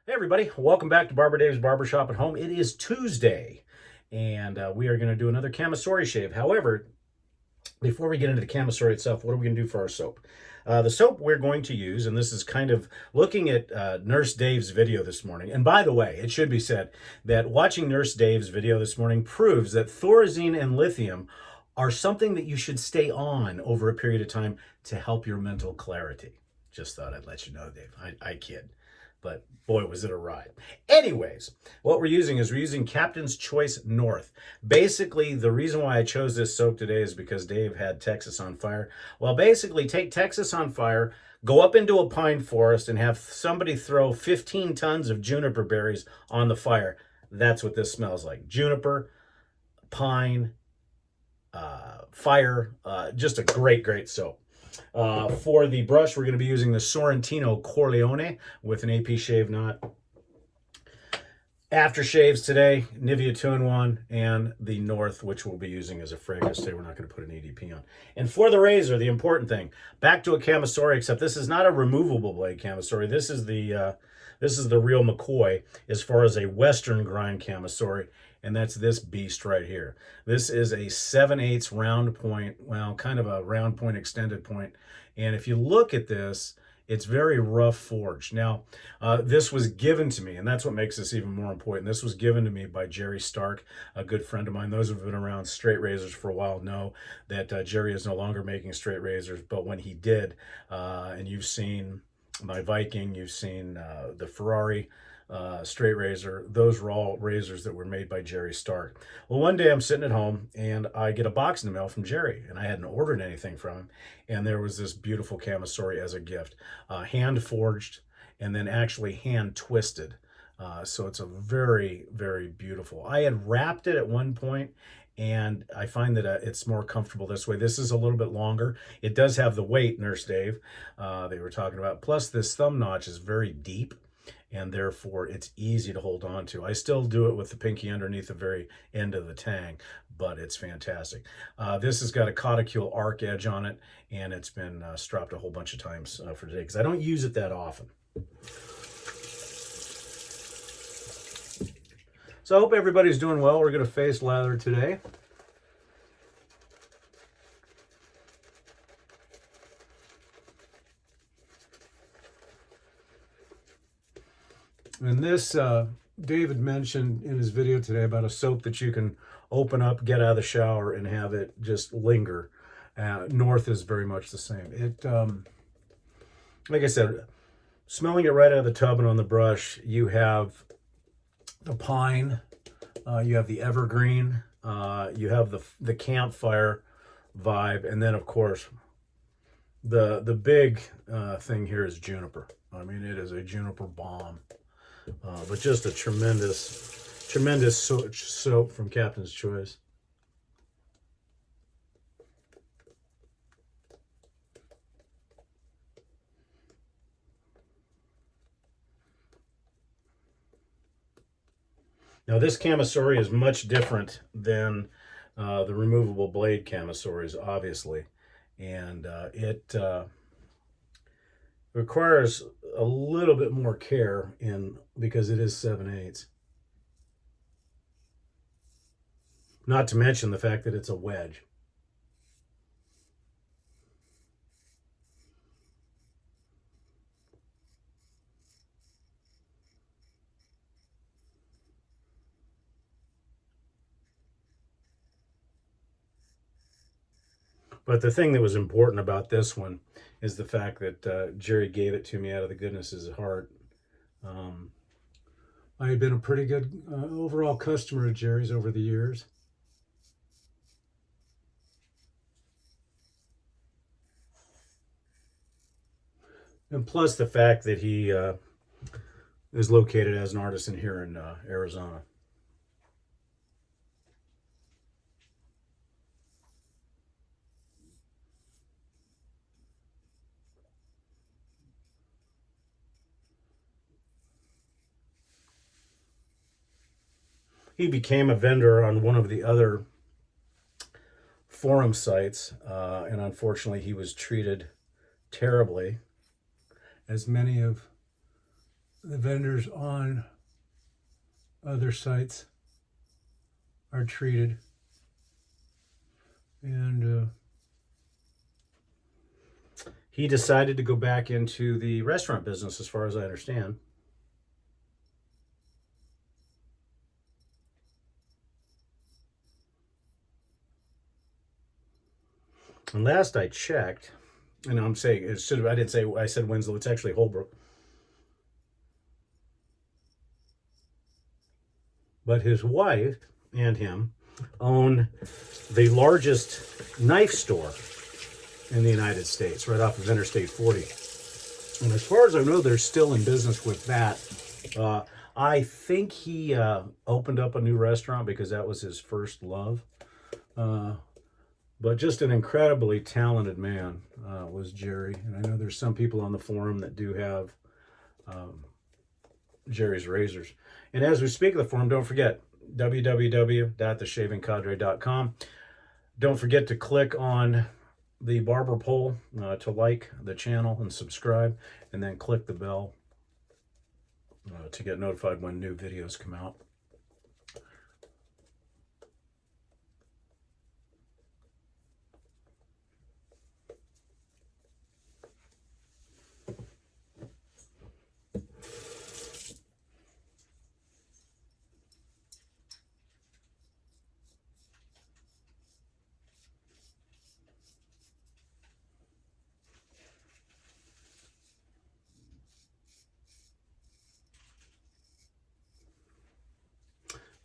Hey everybody, welcome back to Barber Dave's Barbershop at Home. It is Tuesday, and we are going to do another Kamisori shave. However, before we get into the Kamisori itself, what are we going to do for our soap? The soap we're going to use, and this is kind of looking at Nurse Dave's video this morning. And by the way, it should be said that watching Nurse Dave's video this morning proves that thorazine and lithium are something that you should stay on over a period of time to help your mental clarity. Just thought I'd let you know, Dave. I kid. But boy, was it a ride. Anyways, what we're using Captain's Choice North. Basically, the reason why I chose this soap today is because Dave had Texas on fire. Well, basically, take Texas on fire, go up into a pine forest, and have somebody throw 15 tons of juniper berries on the fire. That's what this smells like. Juniper, pine, fire, just a great soap. For the brush, we're going to be using the Sorrentino Corleone with an AP shave knot. Aftershaves today, Nivea 2-in-1, and the North, which we'll be using as a fragrance today. We're not going to put an EDP on. And for the razor, the important thing, back to a Kamisori, except this is not a removable blade Kamisori. This is the real McCoy as far as a Western grind Kamisori, and that's this beast right here. This is a 7/8 round point, well, kind of a round point extended point. And if you look at this, it's very rough forged. Now, this was given to me, and that's what makes this even more important. This was given to me by Jerry Stark, a good friend of mine. Those who have been around straight razors for a while know that Jerry is no longer making straight razors, but when he did, and you've seen my Viking, you've seen the Ferrari straight razor, those were all razors that were made by Jerry Stark. Well, one day I'm sitting at home and I get a box in the mail from Jerry, and I hadn't ordered anything from him, and there was this beautiful Kamisori as a gift, hand forged and then actually hand twisted. So it's a very beautiful. I had wrapped it at one point, and I find that it's more comfortable this way. This is a little bit longer. It does have the weight, Nurse Dave, they were talking about. Plus, this thumb notch is very deep, and therefore it's easy to hold on to. I still do it with the pinky underneath the very end of the tang, but it's fantastic. This has got a cauticule arc edge on it, and it's been stropped a whole bunch of times for today because I don't use it that often. So I hope everybody's doing well. We're going to face lather today. And this, David mentioned in his video today about a soap that you can open up, get out of the shower, and have it just linger. North is very much the same. It, like I said, smelling it right out of the tub and on the brush, you have the pine, you have the evergreen, you have the campfire vibe, and then of course the big thing here is juniper. I mean, it is a juniper bomb. But just a tremendous soap from Captain's Choice. Now this Kamisori is much different than the removable blade Kamisoris, obviously, and it requires a little bit more care because it is 7/8. Not to mention the fact that it's a wedge. But the thing that was important about this one is the fact that Jerry gave it to me out of the goodness of his heart. I had been a pretty good overall customer of Jerry's over the years. And plus the fact that he is located as an artisan here in Arizona. He became a vendor on one of the other forum sites, and unfortunately he was treated terribly, as many of the vendors on other sites are treated. And he decided to go back into the restaurant business, as far as I understand. And last I checked, and I'm saying it should have, I didn't say, I said Winslow, it's actually Holbrook. But his wife and him own the largest knife store in the United States, right off of Interstate 40. And as far as I know, they're still in business with that. I think he opened up a new restaurant because that was his first love. But just an incredibly talented man was Jerry. And I know there's some people on the forum that do have Jerry's razors. And as we speak of the forum, don't forget www.theshavingcadre.com. Don't forget to click on the barber poll to like the channel and subscribe, and then click the bell to get notified when new videos come out.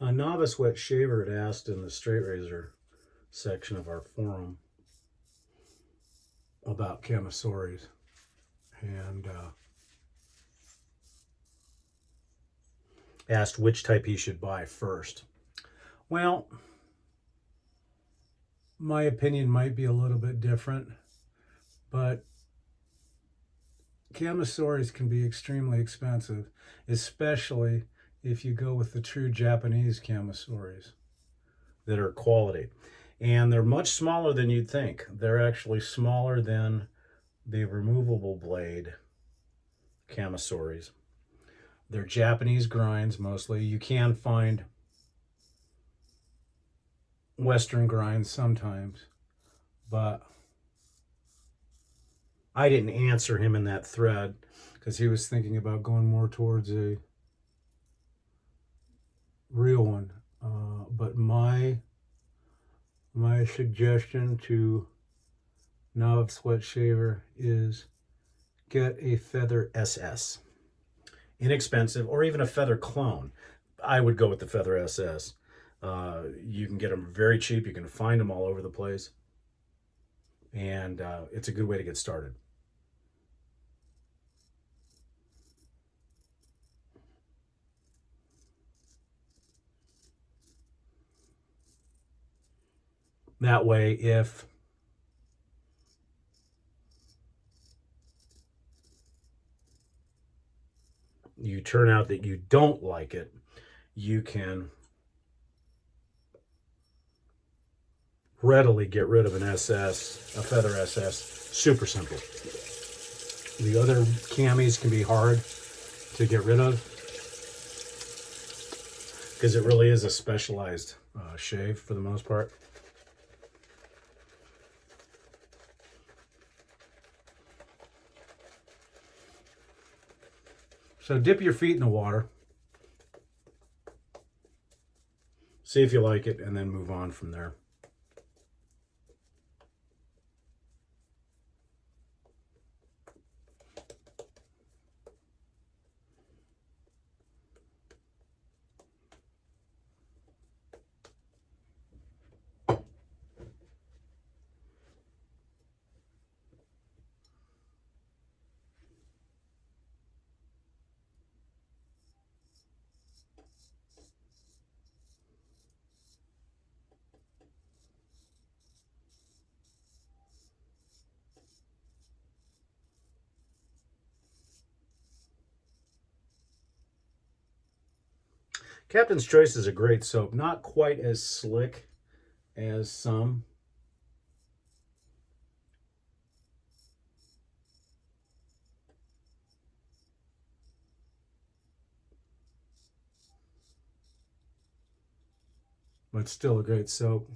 A novice wet shaver had asked in the straight razor section of our forum about Kamisoris, and asked which type he should buy first. Well, my opinion might be a little bit different, but Kamisoris can be extremely expensive, especially if you go with the true Japanese Kamisoris that are quality. And they're much smaller than you'd think. They're actually smaller than the removable blade Kamisoris. They're Japanese grinds mostly. You can find Western grinds sometimes, but I didn't answer him in that thread because he was thinking about going more towards a real one. But my suggestion to novice wet shaver is get a Feather SS. Inexpensive, or even a Feather clone. I would go with the Feather SS. You can get them very cheap. You can find them all over the place. And it's a good way to get started. That way, if you turn out that you don't like it, you can readily get rid of an SS, a Feather SS. Super simple. The other camis can be hard to get rid of because it really is a specialized shave for the most part. So dip your feet in the water, see if you like it, and then move on from there. Captain's Choice is a great soap. Not quite as slick as some. but still a great soap.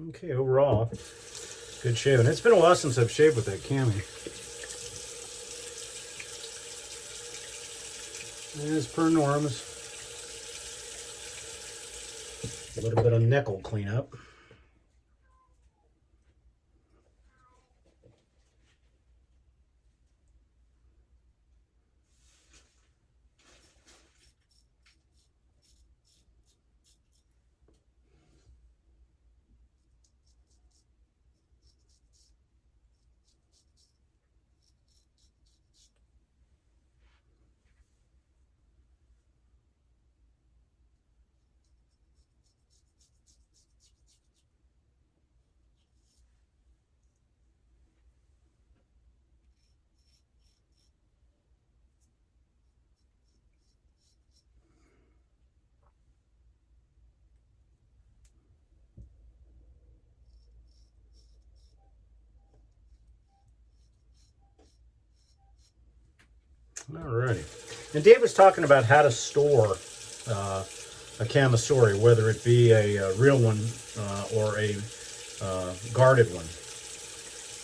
Okay, overall, good shaving. It's been a while since I've shaved with that cami. As per norms, a little bit of nickel cleanup. Alrighty. And Dave was talking about how to store a Kamisori, whether it be a real one or a guarded one.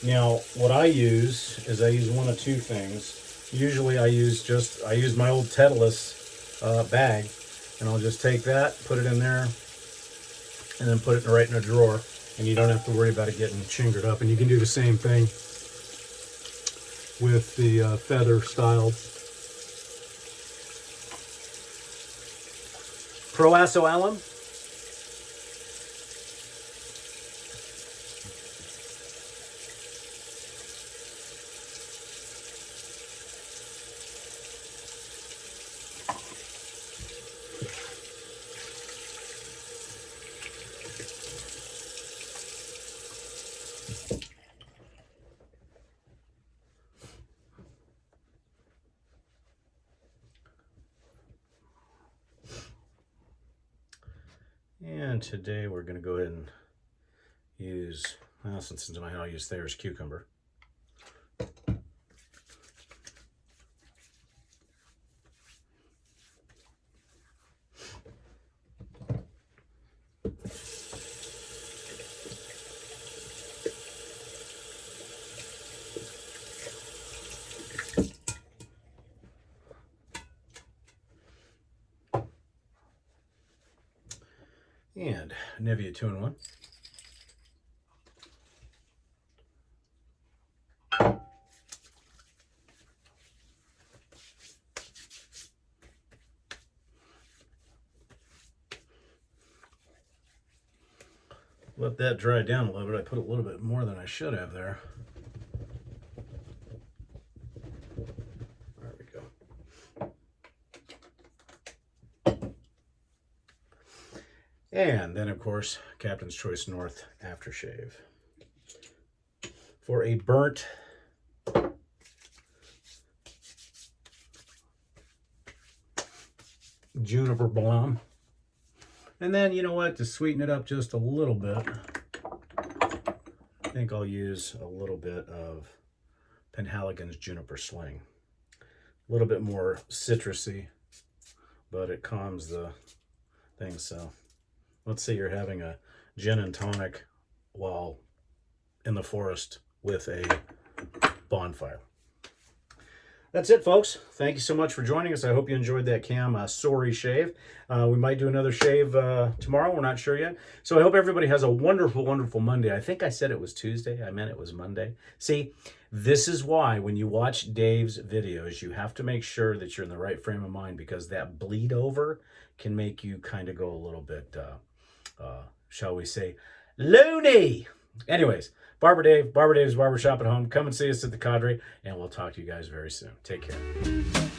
Now, what I use is I use one of two things. Usually I use my old Titleist bag, and I'll just take that, put it in there, and then put it right in a drawer, and you don't have to worry about it getting chingered up. And you can do the same thing with the feather styled Proraso alum. And today we're going to go ahead and use, well, since it's in my house, I'll use Thayers cucumber. And Nivea 2-in-1. Let that dry down a little bit. I put a little bit more than I should have there. There we go. And then, of course, Captain's Choice North Aftershave for a burnt Juniper balm. And then, you know what, to sweeten it up just a little bit, I think I'll use a little bit of Penhaligon's Juniper Sling. A little bit more citrusy, but it calms the thing. So let's say you're having a gin and tonic while in the forest with a bonfire. That's it, folks. Thank you so much for joining us. I hope you enjoyed that Kamisori shave. We might do another shave tomorrow. We're not sure yet. So I hope everybody has a wonderful, wonderful Monday. I think I said it was Tuesday. I meant it was Monday. See, this is why when you watch Dave's videos, you have to make sure that you're in the right frame of mind, because that bleed over can make you kind of go a little bit, shall we say, loony. Anyways, Barber Dave's Barbershop at Home. Come and see us at the Cadre, and we'll talk to you guys very soon. Take care.